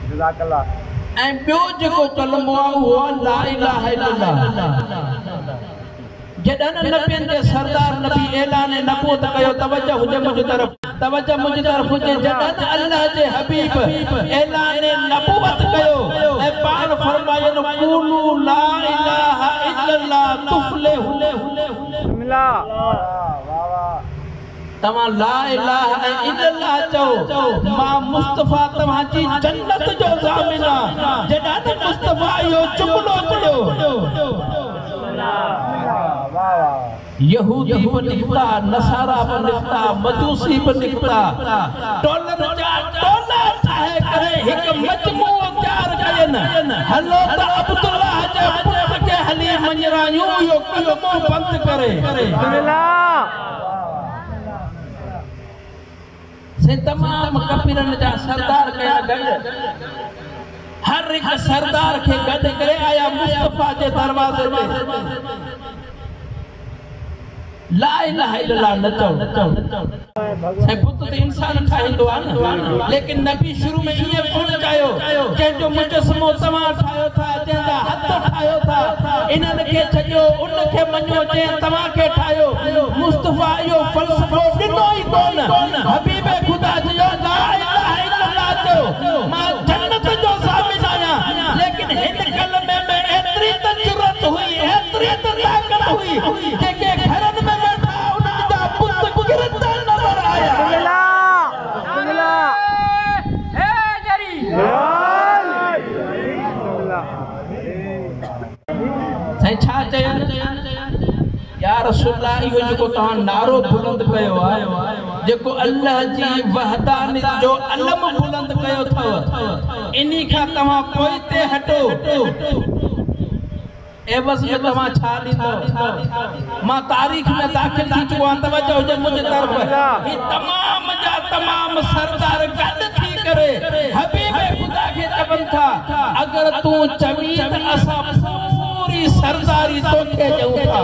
ऐं ॿियो जेको कलमो आहे उहो ला इलाहा इल्लल्लाह जॾहिं नबियनि जे सरदार नबी ऐलान नबूवत कयो तवज्जो हुजे मुंहिंजी तरफ़ हुजे जॾहिं अल्लाह जे हबीब ऐलान नबूवत कयो ऐं पाण फरमायनि क़ूलू ला इलाहा इल्लल्लाह तुफ़्लिहू बिस्मिल्लाह तव्हां ला इलाहा इल्लल्लाह चओ मां मुस्तफा तव्हां जी जन्नत जो ज़ामिन आहियां जॾहिं मुस्तफा इहो जुमिलो चयो यहूदी भी निकता नसारा भी निकता मजूसी भी निकता टोलन जा टोला ठाहे करे एक मजमूओ तैयार कयन हलो त अब्दुल्लाह जे पुट के हली मंजरायूं यो कलमो बंद करे बिस्मिल्लाह से तमाम कबीरन जा सरदार कया गड हर एक सरदार के गड करे आया मुस्तफा के दरवाजे पे ला इलाहा इल्लल्लाह न चओ से पुत ते इंसान ठाहींदो आहे न लेकिन नबी शुरू में ये कोन चाहियो के जो मुजस्मो तव्हां ठाहियो था जंहिंजा हथ ठाहियो था इन्हनि खे छॾियो उन खे मञो जंहिं तव्हां खे ठाहियो मुस्तफा इहो फ़लसफ़ो ॾिनो ई कोन हबीब ख़ुदा चयो ला इलाहा इल्लल्लाह चयो मां जन्नत जो ज़ामिन आहियां लेकिन हिन कलमे में एतिरी त जुरत हुई एतिरी त ताक़त हुई जेके घरनि में बैठा उन्हनि जा पुत गिरंदा नज़र आया साईं छा चयनि या रसूलल्लाह इहो जेको तव्हां नारो बुलंद कयो आहे जेको अल्लाह जी वहदानियत जो अलम बुलंद कयो अथव इन्ही खां तव्हां पोइ ते हटो एवज़ में तव्हां छा ॾींदो मां तारीख़ में दाख़िल थी चुको आहियां तवज्जो हुजे मुंहिंजी तरफ़ ही तमाम जा तमाम सरदार गॾु थी करे हबीब ख़ुदा खे चवनि था अगर तूं चवी त असां पूरी सरदारी तोखे ॾियूं था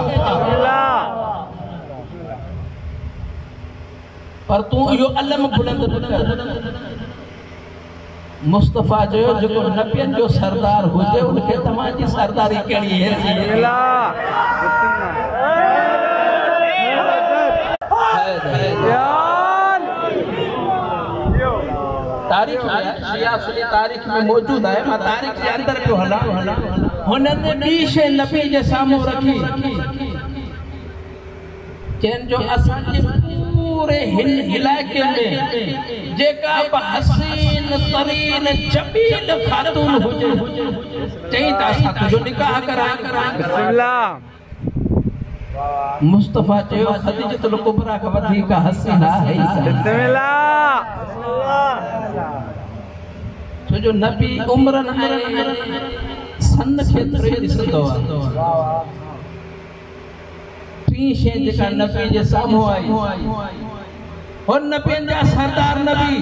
पर तूं इहो अलम बुलंद न कर मुस्तफा जो जेको नबियन जो सरदार हुजे उनके तमाम जी सरदारी कड़ी है तारीख में मौजूद है मां तारीख के अंदर पियो हला हुनने ॿी शइ नबी जे साम्हूं रखी चैन जो असां जे पूरे हिन इलाके में जेका हसीन तरीन जमील खातून हुजे चई ता असां तुझो निकाह करा बिस्मिल्लाह मुस्तफा चयो खदीजतुल कुबरा का वधीक हसीना है बिस्मिल्लाह छो जो नबी उम्रन ऐं सन खेत्र ॾिसंदो आहे टी शइ जेका नबी जे साम्हूं आई और नबियन जा सरदार नबी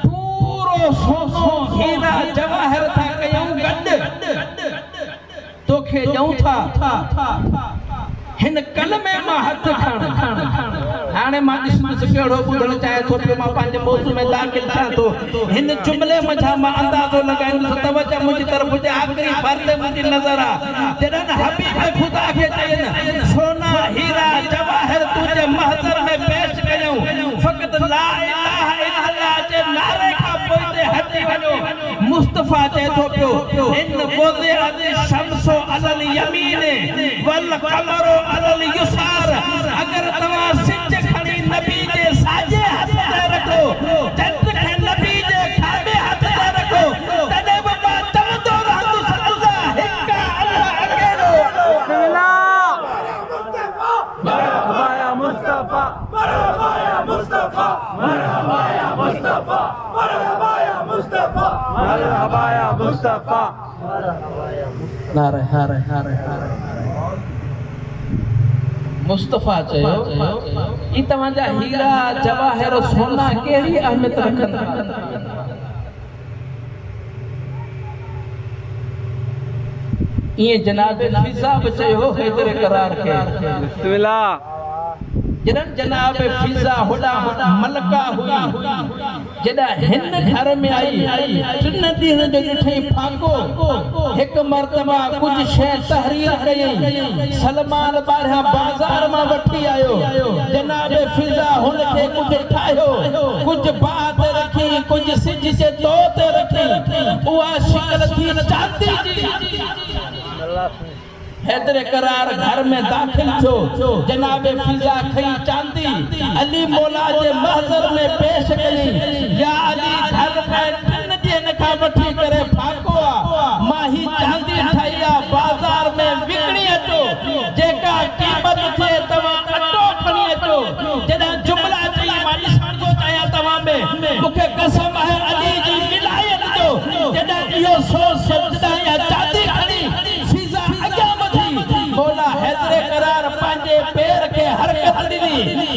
पूरो सोनो हीरा जवाहर था कयूं गॾु तोखे ॾियूं था हिन कलमे मां हथ खण हाणे मां ॾिस कहिड़ो ॿुधणु चाहे थो पियो मां पंहिंजे मौज़ू में दाख़िल थियां थो हिन जुमिले मंझां मां अंदाज़ो लॻाईंदुसि तवज्जो मुंहिंजी तरफ़ हुजे आख़िरी फ़र्ज़ मुंहिंजी नज़र आहे जॾहिं हबीब ख़ुदा खे चयनि सोना हीरा जवाहर तुंहिंजे महज़र में पेश कयूं फ़क़त ला इलाहा इल्लल्लाह जे नारे खां पोइ ते हटी वञो मुस्तफा चए थो पियो इन बोदे अदि शम्सो अलल यमीन वल कमरो अलल युसार अगर तव्हां सिज खणी नबी जे साॼे हथ ते रखो चंड खे नबी जे खाॿे हथ ते रखो तॾहिं बि मां चवंदो रहंदुसि अल्लाह हिकु अल्लाह अकेलो मरहबा या मुस्तफा मरहबा या मुस्तफा मरहबा या मुस्तफा मरहबा या मुस्तफा मरहबा या मुस्तफा नारे हारे हारे हारे मुस्तफा चयो ई तव्हांजा हीरा जवाहर सोना कहिड़ी अहमियत रखनि ये जनाब फिजा बि चयो हेतिरे करार खे बिस्मिल्लाह जनाब फिजा होड़ा मलका हुई जॾा हिन घर में आई टिन ॾींहंनि जो ॾिठई फाको हिक मर्तबा कुछ शइ तहरीर कयई सलमान ॿाहिरां बाज़ार मां वठी आयो जनाब फिज़ा हुन खे कुछ ठाहियो कुछ बात रखी कुछ सिज जे तो ते रखी उहा शिकल थी चांदी जी हैदर करार घर में दाखिल थो जनाब फिज़ा खई चांदी अली मौला जे महज़र में पेश कई या अली घर में टिन ॾींहंनि खां वठी करे फाको मां ही चांदी ठाही बाज़ार में विकणी अचो जेका कीमत थे तव्हां अटो खणी अचो जॾहिं जुमला चई मां ॾिसण थो चाहियां तव्हां में मूंखे कसम आहे अली जी विलायत जो जॾहिं इहो सोच सजदा या चांदी खणी फिज़ा अॻियां मौला हैदर करार पांजे पैर के हरकत दी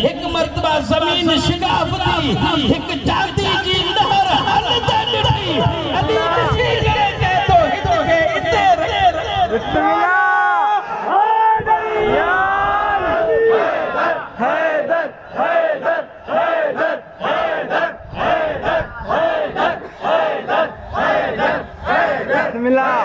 एक मर्तबा जमीन शिगाफ थी एक चांदी जी नहर हल ते ॾिठी अली ॾिसी करे कहे तो हितो के इते बिस्मिल्लाह या हैदर हैदर हैदर हैदर हैदर हैदर हैदर हैदर हैदर बिस्मिल्लाह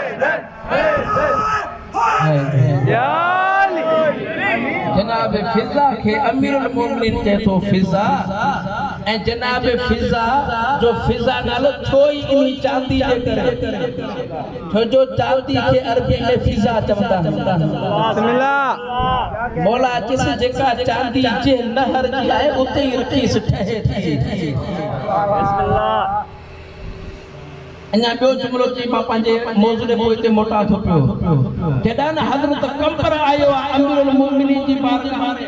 जनाब फिज़ा के अमीरुल मोमिनीन कहे तो फिज़ा ए जनाब फिज़ा जो फिज़ा नालो छो ही इनी चांदी जे करे छो जो चांदी के अरबी में फिज़ा चवंदा बिस्मिल्लाह मौला जिस जेका चांदी जे नहर जी आहे उते ही रखी ठहे थी बिस्मिल्लाह अन्या बियो जुमलो जी मां पांजे मौजू दे पोइते मोटा थो पियो जॾहिं न हज़रत कंपर आयो अमीरुल मोमिनीन जी बारगाह में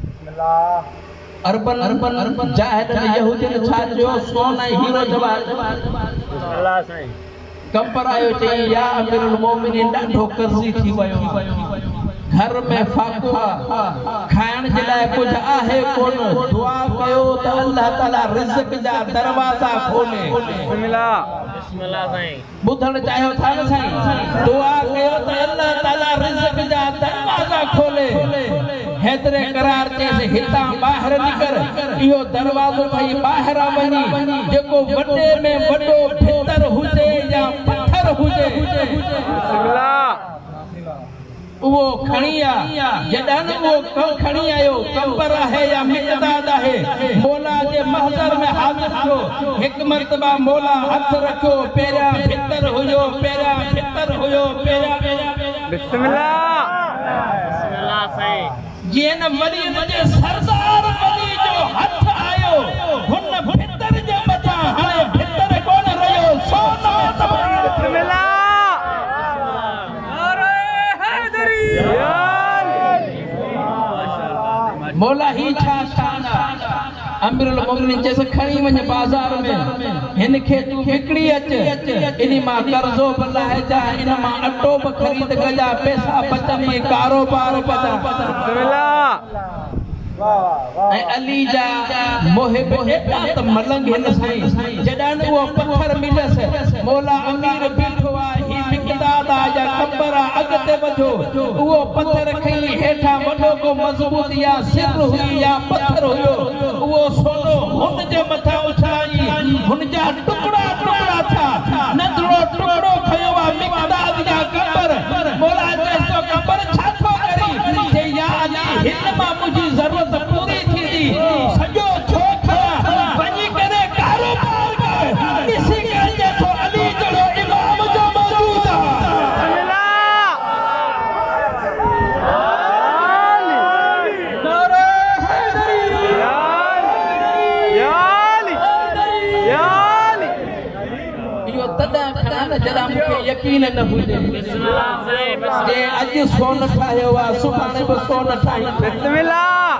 बिस्मिल्लाह अरबन जाहिद यहूदियन छा जो सोना हीरो जवाहर बिस्मिल्लाह साईं कंपर आयो चई या अमीरुल मोमिनीन ॾाढो कर्ज़ी थी वयो घर में फाको खाइण जे लाइ कुछ आहे कोन दुआ कयो त अल्लाह ताला रिज़्क़ जा दरवाजा खोले बिस्मिल्लाह बिस्मिल्लाह साईं बुधण चाहियो था न साईं दुआ कयो त अल्लाह ताला रिज़्क़ जा दरवाजा खोले हैदर करार चेस हितां ॿाहिरि निकर इहो दरवाज़ो ठही ॿाहिरां वञी जेको वॾे में वॾो भितर हुजे या पत्थर हुजे बिस्मिल्लाह वो खणिया जडन वो खणी आयो कंपर है या मिकदाद है मौला के महज़र में हाजिर थो एक मर्तबा मौला हाथ रखो पेरा भीतर हुयो पेरा भीतर हुयो पेरा बिस्मिल्लाह बिस्मिल्लाह सही जे न वली जे सरदार वली जो हाथ आयो हुन भीतर जे मथा हाने भीतर कोन रहियो सोना बिस्मिल्लाह मौला ही छा शाना अमीरुल मोमिनीन जैसे खणी वने बाजार में हिन खे विकड़ी अच इनी मां कर्जो बलाए जा इन मां अटो ब खरीद गजा पैसा बचनी कारोबार बचा बिस्मिल्लाह वाह अली जा मोहिब एता त मलंग हिन साईं जडन वो पत्थर मिलस मौला अमीर बैठो आ ही मिकदाद आ जा कंबरा अगते वधो वो पत्थर खई हेठा वडो को मजबूत या सिर हुई या पत्थर हुयो वो सोनो हुन जे मथा उछाई हुन जा टुकड़ा टुकड़ा था नदरो टुकड़ो खयो आ मिकदाद जा कंबर मौला जैसो कंबर छाथो करी जे या अली हिन मा मुजी जरूरत पूरी थी दी सजो छो खड़ा वनी करे कारोबार कर इसी के जैसो अली जड़ो इमाम जो मौजूद जड़ा मुखे यकीन न हुजे जे अज सोन ठायो आ सुभाणे ब सोन ठाई बिस्मिल्लाह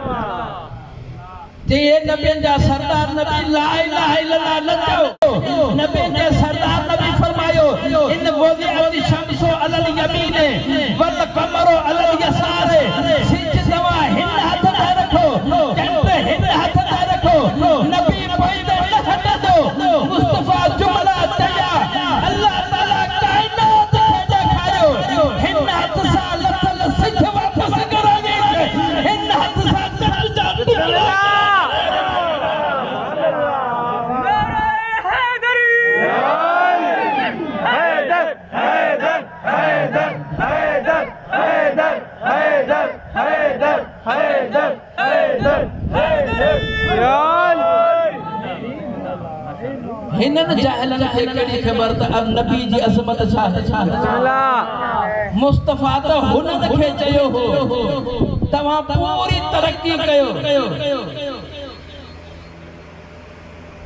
जे नबियन जा सरदार नबी ला इलाहा इल्लल्लाह नचो नबियन जा सरदार नबी फरमायो इन वज़िअत शम्सो अलल यमीन वल कमरो अलल यसार सिज दवा हिन हाथ ते रखो चंद हिन हाथ ते रखो नबी पैदा न हट दो मुस्तफा जुमला तया अल्लाह ताला कायनात खे देखायो हिन हाथ सा लथल सिज वापस करावे हिन हाथ सा चल जा हिनन जाहिलन खे कड़ी खबर त अब नबी जी अज़मत छा है मुस्तफा तो हुनन खे चयो हो तवा पूरी तरक्की कयो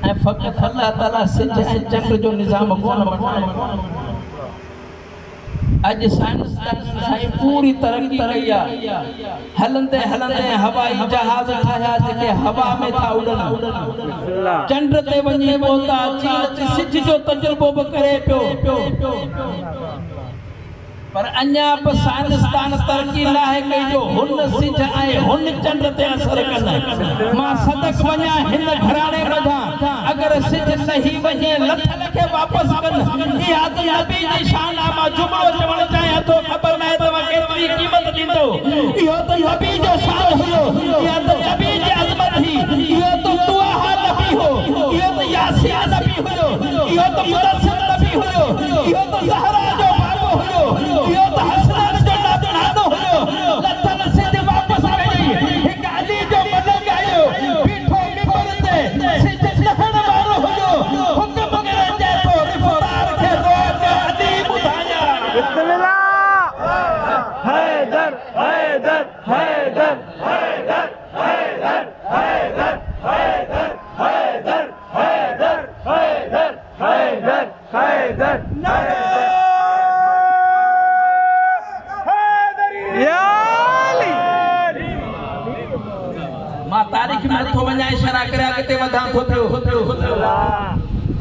ऐ फक़त अल्लाह ताला सिज ऐं चंड जो निजाम कोन आज साइंस साईं पूरी तरक्की कई आ हलंदे हलंदे हवाई जहाज ठाया जेके हवा में था उड़न चंड ते वञी पहुता अची सिज जो तजुर्बो बि करे पियो पर अन्या बि साइंसदान तरक्की लाहे कई जो हुन सिज ऐं हुन चंड ते असर कन मां सदक वञा हिन घराणे मथां अगर सिज सही वञे लथ खे वापस कन इहा त नबी जी शान आ मां जुमलो चवण चाहियां थो खबर नाहे तव्हां केतिरी क़ीमत ॾींदो इहो त नबी जो शान हुयो इहा त नबी जी अज़मत हुई इहो त दुआ नबी हो इहो त यासीन नबी हुयो इहो त मुदस्सिर नबी हुयो इहो त ज़हरा जो बाबो हुयो इहो त हसनैन जो नानो हुयो लथन सिज वापस कई हिक अली जो मलंग आयो बीठो मिंबर ते सिज लहण वारो हुयो हुक्म करे चए थो रिफ़्तार खे रोक अली ॿुधाया बिस्मिल्लाह हैदर हैदर हैदर हैदर हैदर हैदर हैदर हैदर हैदर हैदर हैदर हैदर तारीख में थो वञा इशारा करे अॻिते वधां थो पियो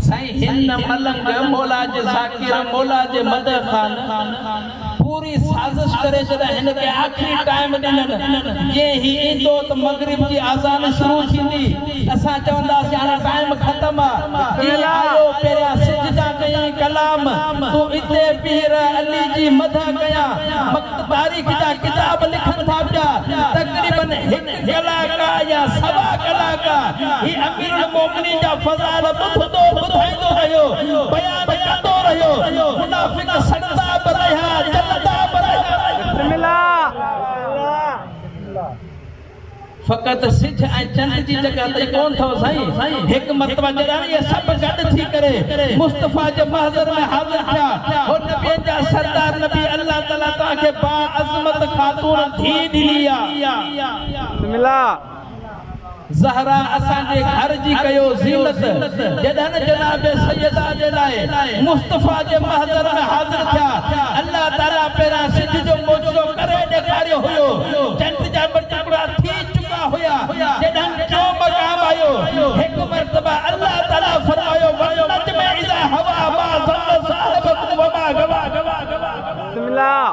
साईं हिन मलंग मौला जे ज़ाकिर मौला जे मदह खान पूरी साजिश करे छॾा हिन खे आखिरी टाइम ॾिननि जे ही ईंदो त मगरिब जी आज़ान शुरू थींदी असां चवंदासीं हाणे टाइम ख़तम आहे आयो पहिरियां सिजदा कयई कलाम तूं हिते पीर अली जी मदह कया तारीख़ जा किताब लिखनि था पिया तक़रीबन हिकु कलाक या सवा कलाक ही अमीरुल मोमिनीन जा फज़ाइल ॿुधंदो ॿुधाईंदो रहियो बयान कंदो रहियो मुनाफ़िक़ सड़ंदा बि रहिया जलंदा बि रहिया बिस्मिल्लाह फक़त सिज ऐं चंड जी जगह ते कोन थो साईं हिकु मरतबा जॾहिं इहे सभु गॾु थी करे मुस्तफा जे महज़र में हाज़िर थिया हो नबीअ जा सरदार नबी अल्लाह ताला तव्हांखे बा अज़मत ख़ातून धी ॾिनी आहे बिस्मिल्लाह ज़हरा असांजे घर जी कयो ज़ीनत जॾहिं जनाब सैयदा जे लाइ मुस्तफा जे महज़र में हाज़िर थिया अल्लाह ताला पहिरां सिज जो मोजो करे ॾेखारियो हुयो चंड जा टुकड़ा थी चुका हुया जॾहिं जो मक़ाम आयो हिकु मरतबा अल्लाह ताला फरमायो वन्नत में इज़ा हवा मा ज़ल्ल साहिबकुम वमा गवा बिस्मिल्लाह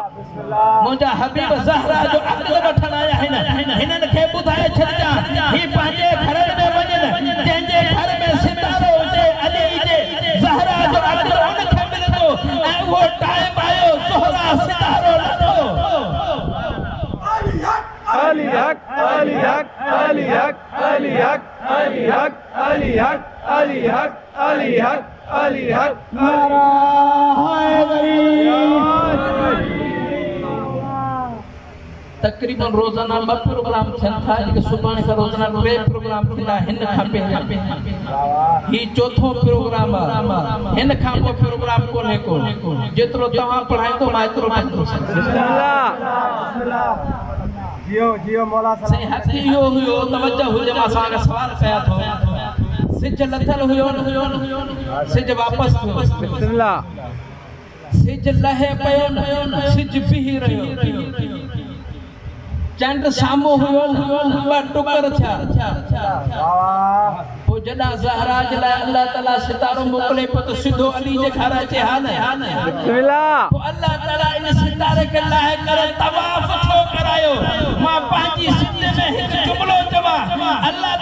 मुंहिंजा हबीब ज़हरा जो अक़ल वठण आया आहिनि हिननि खे ॿुधाए छॾिजां ही पंहिंजे घरनि में वञनि जंहिंजे घर में सितारो हुजे अली जे ज़हरा जो अक़ल उनखे मिलंदो ऐं उहो टाइम आयो ज़ोहरा सितारो लथो अली हक अली हक अली हक अली हक अली हक अली हक अली हक अली हक अली हक नारा हैदरी तकरीबन रोजाना 2 प्रोग्राम थियन था जेके सुभाणे का रोजाना 2 प्रोग्राम थींदा हिन खां पहिरियों ही चौथो प्रोग्राम हिन खां पोइ प्रोग्राम कोन्हे को जेतिरो तव्हां पढ़ाईंदो मां एतिरो जियो जियो मौला साईं हक़ इहो हुयो तवज्जो हुजे मां असांखे सवाल कया थो सिज लथल हुयो सिज वापस थियो बिस्मिल्लाह सिज लहे पियो न सिज बीही रहियो चंड सामो हुयो ॿ टुकर थिया पोइ जॾहिं ज़हरा जे लाइ अल्लाह ताला सितारो मोकिले पियो त सिधो अली जे घर अचे हा न पोइ अल्लाह ताला इन सितारे खे लाहे करे तवाफ़ छो करायो मां पंहिंजी सिंध में हिकु जुमिलो चवां अल्लाह